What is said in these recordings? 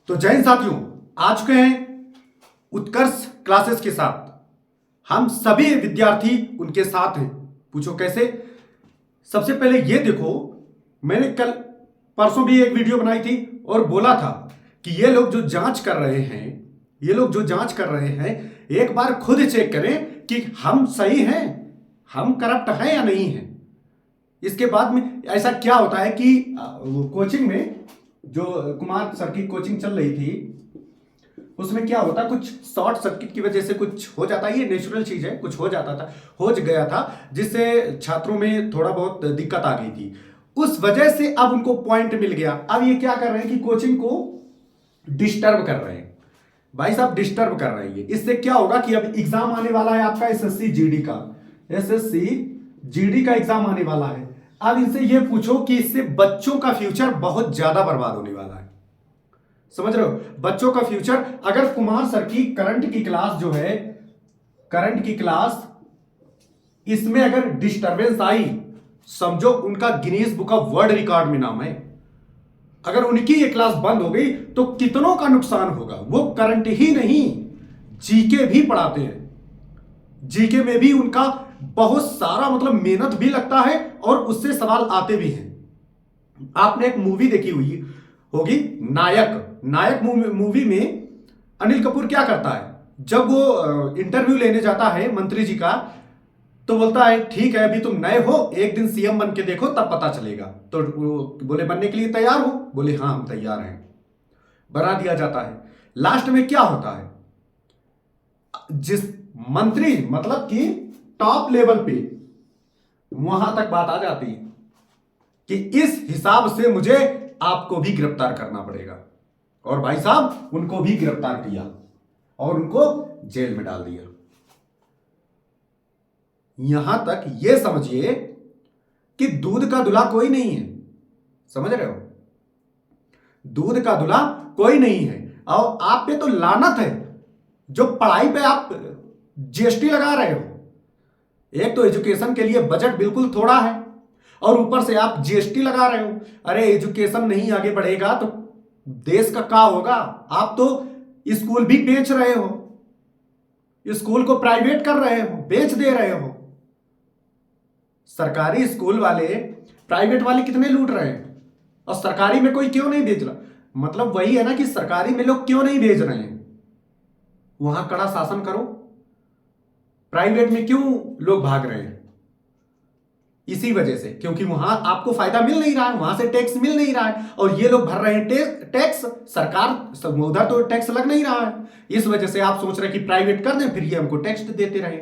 तो जय हिंद साथियों, आ चुके हैं उत्कर्ष क्लासेस के साथ। हम सभी विद्यार्थी उनके साथ हैं। पूछो कैसे? सबसे पहले ये देखो, मैंने कल परसों भी एक वीडियो बनाई थी और बोला था कि ये लोग जो जांच कर रहे हैं एक बार खुद चेक करें कि हम सही हैं, हम करप्ट हैं या नहीं हैं। इसके बाद में ऐसा क्या होता है कि कोचिंग में जो कुमार सर की कोचिंग चल रही थी उसमें क्या होता, कुछ शॉर्ट सर्किट की वजह से कुछ हो जाता है। ये नेचुरल चीज है, कुछ हो गया था जिससे छात्रों में थोड़ा बहुत दिक्कत आ गई थी। उस वजह से अब उनको पॉइंट मिल गया। अब ये क्या कर रहे हैं कि कोचिंग को डिस्टर्ब कर रहे हैं। भाई साहब डिस्टर्ब कर रहे हैं। इससे क्या होगा कि अब एग्जाम आने वाला है आपका एसएससी जीडी का एग्जाम आने वाला है। अब इनसे ये पूछो कि इससे बच्चों का फ्यूचर बहुत ज्यादा बर्बाद होने वाला है। समझ रहे हो? बच्चों का फ्यूचर, अगर कुमार सर की करंट की क्लास इसमें अगर डिस्टरबेंस आई, समझो उनका Guinness book of world record में नाम है। अगर उनकी ये क्लास बंद हो गई तो कितनों का नुकसान होगा। वो करंट ही नहीं, जीके भी पढ़ाते हैं। जीके में भी उनका बहुत सारा मतलब मेहनत भी लगता है और उससे सवाल आते भी हैं। आपने एक मूवी देखी हुई होगी, नायक मूवी में अनिल कपूर क्या करता है, जब वो इंटरव्यू लेने जाता है मंत्री जी का, तो बोलता है ठीक है अभी तुम नए हो, एक दिन सीएम बन के देखो तब पता चलेगा। तो बोले बनने के लिए तैयार हो? बोले हाँ हम तैयार हैं। बना दिया जाता है। लास्ट में क्या होता है, जिस मंत्री मतलब कि टॉप लेवल पे वहां तक बात आ जाती है कि इस हिसाब से मुझे आपको भी गिरफ्तार करना पड़ेगा। और भाई साहब उनको भी गिरफ्तार किया और उनको जेल में डाल दिया। यहां तक ये समझिए कि दूध का दूल्हा कोई नहीं है। समझ रहे हो? दूध का दूल्हा कोई नहीं है। और आप पे तो लानत है जो पढ़ाई पे आप जीएसटी लगा रहे हो। एक तो एजुकेशन के लिए बजट बिल्कुल थोड़ा है और ऊपर से आप जीएसटी लगा रहे हो। अरे एजुकेशन नहीं आगे बढ़ेगा तो देश का क्या होगा? आप तो स्कूल भी बेच रहे हो, स्कूल को प्राइवेट कर रहे हो, बेच दे रहे हो। सरकारी स्कूल वाले प्राइवेट वाले कितने लूट रहे हैं और सरकारी में कोई क्यों नहीं भेज रहा? मतलब वही है ना कि सरकारी में लोग क्यों नहीं भेज रहे हैं? वहां कड़ा शासन करो, प्राइवेट में क्यों लोग भाग रहे हैं? इसी वजह से, क्योंकि वहां आपको फायदा मिल नहीं रहा है, वहां से टैक्स मिल नहीं रहा है और ये लोग भर रहे हैं टैक्स। सरकार उधर तो टैक्स लग नहीं रहा है। इस वजह से आप सोच रहे हैं कि प्राइवेट कर दें, फिर ये हमको टैक्स देते रहे।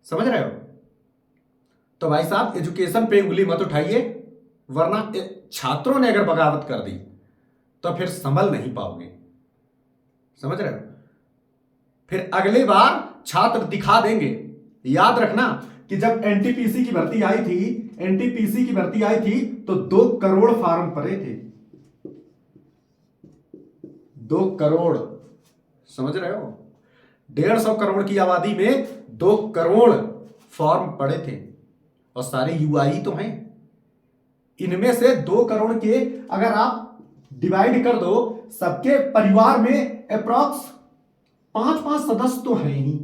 समझ रहे हो? तो भाई साहब एजुकेशन पे उंगली मत उठाइए, वरना छात्रों ने अगर बगावत कर दी तो फिर संभल नहीं पाओगे। समझ रहे हो? फिर अगली बार छात्र दिखा देंगे। याद रखना कि जब एनटीपीसी की भर्ती आई थी तो 2 करोड़ फॉर्म पड़े थे। 2 करोड़, समझ रहे हो? 150 करोड़ की आबादी में 2 करोड़ फॉर्म पड़े थे और सारे युवा ही तो हैं। इनमें से 2 करोड़ के अगर आप डिवाइड कर दो, सबके परिवार में अप्रॉक्स 5-5 सदस्य तो हैं ही।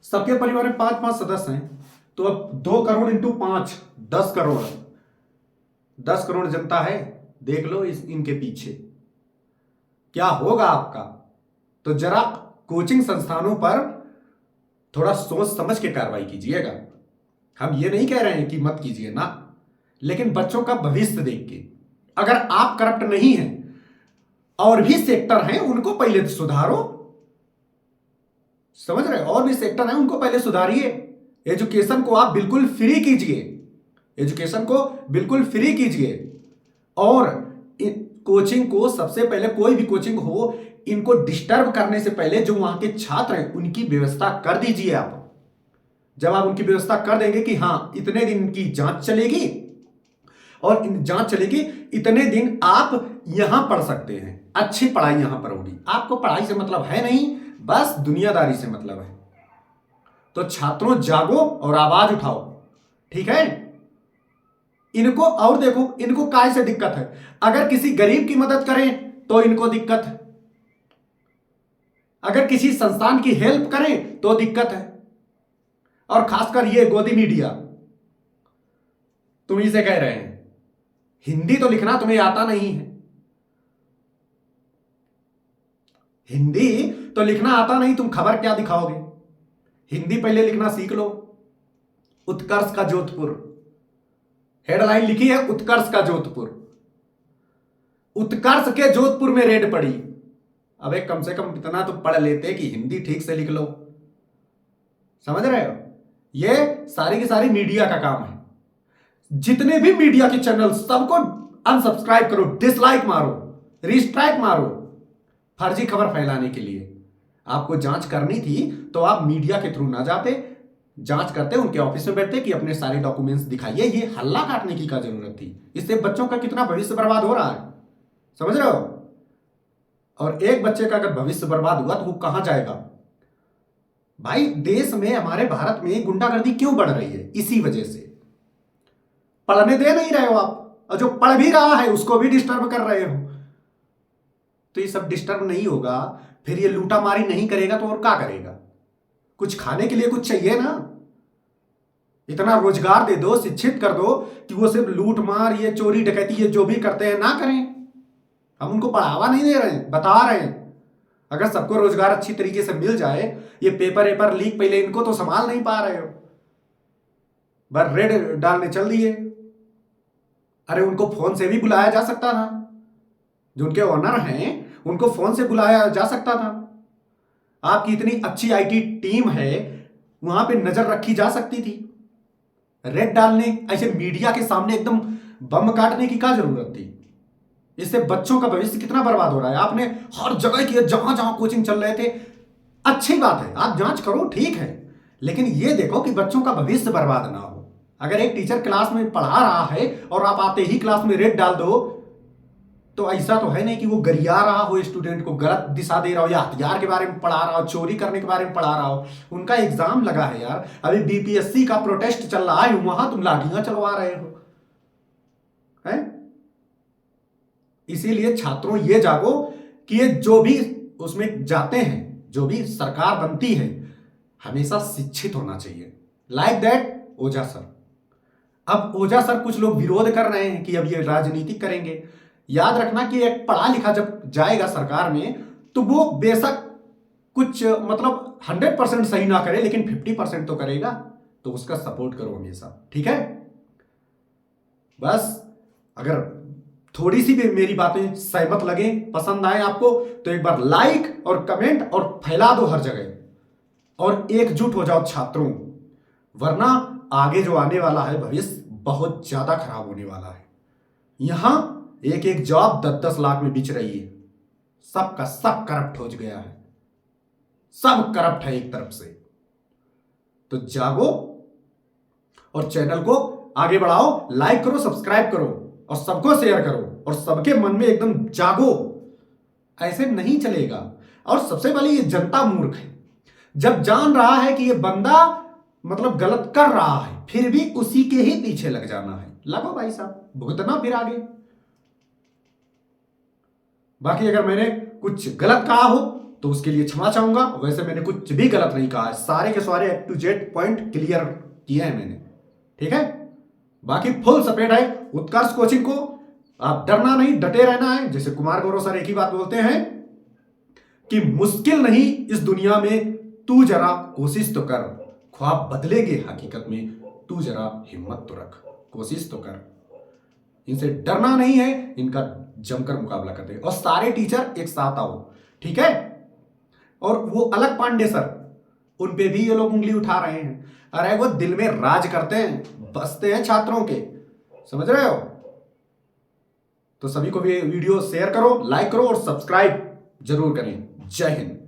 सबके परिवार में 5-5 सदस्य हैं, तो अब 2 करोड़ इंटू 5 10 करोड़। 10 करोड़ जनता है, देख लो इनके पीछे क्या होगा आपका। तो जरा कोचिंग संस्थानों पर थोड़ा सोच समझ के कार्रवाई कीजिएगा। हम ये नहीं कह रहे हैं कि मत कीजिए ना, लेकिन बच्चों का भविष्य देख के, अगर आप करप्ट नहीं हैं और भी सेक्टर हैं उनको पहले सुधारो। समझ रहे? और भी सेक्टर हैं उनको पहले सुधारिए। एजुकेशन को आप बिल्कुल फ्री कीजिए। और कोचिंग को सबसे पहले, कोई भी कोचिंग हो, इनको डिस्टर्ब करने से पहले जो वहां के छात्र हैं उनकी व्यवस्था कर दीजिए आप। जब आप उनकी व्यवस्था कर देंगे कि हां इतने दिन की जांच चलेगी और जांच चलेगी, इतने दिन आप यहां पढ़ सकते हैं, अच्छी पढ़ाई यहां पर होगी। आपको पढ़ाई से मतलब है नहीं, बस दुनियादारी से मतलब है। तो छात्रों जागो और आवाज उठाओ, ठीक है? इनको और देखो, इनको काय से दिक्कत है। अगर किसी गरीब की मदद करें तो इनको दिक्कत है, अगर किसी संस्थान की हेल्प करें तो दिक्कत है। और खासकर ये गोदी मीडिया, तुम इसे कह रहे हैं हिंदी तो लिखना तुम्हें आता नहीं है, हिंदी तो लिखना आता नहीं, तुम खबर क्या दिखाओगे? हिंदी पहले लिखना सीख लो। उत्कर्ष का जोधपुर, हेडलाइन लिखी है उत्कर्ष का जोधपुर, उत्कर्ष के जोधपुर में रेड पड़ी। अबे कम से कम इतना तो पढ़ लेते कि हिंदी ठीक से लिख लो। समझ रहे हो? ये सारी की सारी मीडिया का काम है। जितने भी मीडिया के चैनल सबको अनसब्सक्राइब करो, डिसलाइक मारो, रिस्ट्राइक मारो, फर्जी खबर फैलाने के लिए। आपको जांच करनी थी तो आप मीडिया के थ्रू ना जाते, जांच करते, उनके ऑफिस में बैठते कि अपने सारे डॉक्यूमेंट्स दिखाइए। ये हल्ला काटने की क्या जरूरत थी? इससे बच्चों का कितना भविष्य बर्बाद हो रहा है, समझ रहे हो? और एक बच्चे का अगर भविष्य बर्बाद हुआ तो वो कहां जाएगा? भाई देश में, हमारे भारत में गुंडागर्दी क्यों बढ़ रही है? इसी वजह से। पढ़ने दे नहीं रहे हो आप, और जो पढ़ भी रहा है उसको भी डिस्टर्ब कर रहे हो। तो ये सब डिस्टर्ब नहीं होगा, फिर ये लूटा मारी नहीं करेगा तो और क्या करेगा? कुछ खाने के लिए कुछ चाहिए ना। इतना रोजगार दे दो, शिक्षित कर दो कि वो सिर्फ लूट मार, ये चोरी डकैती, ये जो भी करते हैं ना करें। हम उनको बढ़ावा नहीं दे रहे, बता रहे हैं। अगर सबको रोजगार अच्छी तरीके से मिल जाए, ये पेपर लीक पहले इनको तो संभाल नहीं पा रहे हो, बस रेड डालने चल दिए। अरे उनको फोन से भी बुलाया जा सकता था, जो उनके ओनर हैं उनको फोन से बुलाया जा सकता था। आपकी इतनी अच्छी आईटी टीम है, वहां पे नजर रखी जा सकती थी। रेड डालने, ऐसे मीडिया के सामने एकदम बम काटने की क्या जरूरत थी? इससे बच्चों का भविष्य कितना बर्बाद हो रहा है। आपने हर जगह किया, जहां जहां कोचिंग चल रहे थे। अच्छी बात है, आप जांच करो, ठीक है, लेकिन ये देखो कि बच्चों का भविष्य बर्बाद ना हो। अगर एक टीचर क्लास में पढ़ा रहा है और आप आते ही क्लास में रेड डाल दो, तो ऐसा तो है नहीं कि वो गरिया रहा हो, स्टूडेंट को गलत दिशा दे रहा हो, या हथियार के बारे में पढ़ा रहा हो, चोरी करने के बारे में पढ़ा रहा हो। उनका एग्जाम लगा है यार, अभी बीपीएससी का प्रोटेस्ट चल रहा है, वहां तुम लाठियां चलवा रहे हो, है? इसीलिए छात्रों ये जागो कि ये जो भी उसमें जाते हैं, जो भी सरकार बनती है, हमेशा शिक्षित होना चाहिए। Like that Ojha sir. अब ओझा सर कुछ लोग विरोध कर रहे हैं कि अब ये राजनीति करेंगे। याद रखना कि एक पढ़ा लिखा जब जाएगा सरकार में, तो वो बेशक कुछ मतलब 100% सही ना करे, लेकिन 50% तो करेगा, तो उसका सपोर्ट करो हमेशा, ठीक है? बस अगर थोड़ी सी भी मेरी बातें सहमत लगे, पसंद आए आपको, तो एक बार लाइक और कमेंट और फैला दो हर जगह, और एकजुट हो जाओ छात्रों, वरना आगे जो आने वाला है भविष्य बहुत ज्यादा खराब होने वाला है। यहां एक एक जॉब 10-10 लाख में बिच रही है। सबका सब करप्ट हो गया है, सब करप्ट है एक तरफ से। तो जागो और चैनल को आगे बढ़ाओ, लाइक करो, सब्सक्राइब करो और सबको शेयर करो, और सबके मन में एकदम जागो। ऐसे नहीं चलेगा। और सबसे पहले ये जनता मूर्ख है, जब जान रहा है कि ये बंदा मतलब गलत कर रहा है, फिर भी उसी के ही पीछे लग जाना है। लगो भाई साहब, भुगतना फिर आगे। बाकी अगर मैंने कुछ गलत कहा हो तो उसके लिए क्षमा चाहूंगा। वैसे मैंने कुछ भी गलत नहीं कहा है, सारे के सारे A to Z point clear किए हैं मैंने, ठीक है? बाकी फुल सपोर्ट है उत्कर्ष कोचिंग को। आप डरना नहीं, डटे रहना है। जैसे कुमार गौरव सर एक ही बात बोलते हैं कि मुश्किल नहीं इस दुनिया में, तू जरा कोशिश तो कर, ख्वाब बदलेंगे हकीकत में, तू जरा हिम्मत तो रख, कोशिश तो कर। इनसे डरना नहीं है, इनका जमकर मुकाबला करते हैं। और सारे टीचर एक साथ आओ, ठीक है? और वो अलग पांडे सर, उन पे भी ये लोग उंगली उठा रहे हैं। अरे वो दिल में राज करते हैं, बसते हैं छात्रों के, समझ रहे हो? तो सभी को भी वीडियो शेयर करो, लाइक करो और सब्सक्राइब जरूर करें। जय हिंद।